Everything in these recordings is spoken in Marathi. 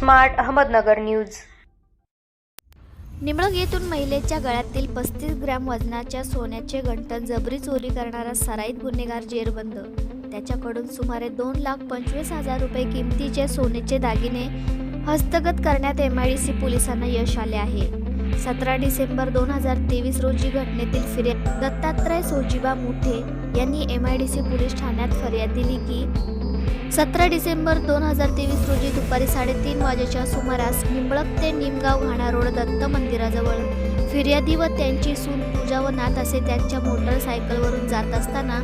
Smart Ahmednagar news. निंबळक येथून महिलेच्या गळ्यातील 35 ग्रॅम वजनाच्या सोन्याचे गंठण जबरी चोरी करणारा सराईत गुन्हेगार जेरबंद। त्याच्याकडून सुमारे 2,25,000 रुपये किमतीचे सोन्याचे दागिने हस्तगत करण्यात MIDC पोलिसांना यश आले आहे। 17 डिसेंबर 2023 रोजी घटनेतील फिर्याद दत्तात्रय सोजिबा मुठे यांनी MIDC पोलीस ठाण्यात फर्याद दिली की 17 डिसेंबर 2023 रोजी दुपारी 3:30 वाजेच्या सुमारास निंबळक ते निमगाव घाणा रोड दत्त मंदिराजवळ फिर्यादी व त्यांची सून पूजा व नात असे त्यांच्या मोटरसायकलवरून जात असताना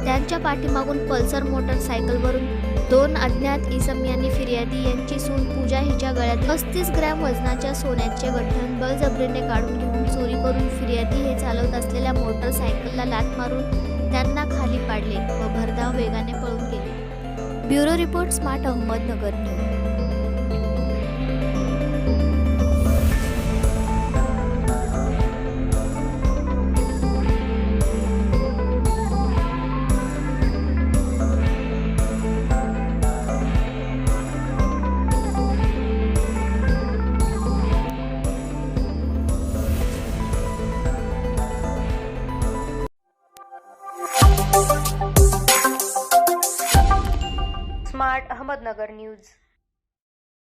त्यांच्या पाठीमागून पल्सर मोटरसायकलवरून 2 अज्ञात इसम यांनी फिर्यादी यांची सून पूजा हिच्या गळ्यात 35 ग्रॅम वजनाच्या सोन्याचे गंठण बळजबरीने काढून घेऊन चोरी करून फिर्यादी हे चालवत असलेल्या मोटरसायकलला लाथ मारून त्यांना खाली पाडले व भरधाव वेगाने पळून गेले। Bureau report, smart Ahmednagar news. Smart Ahmednagar news.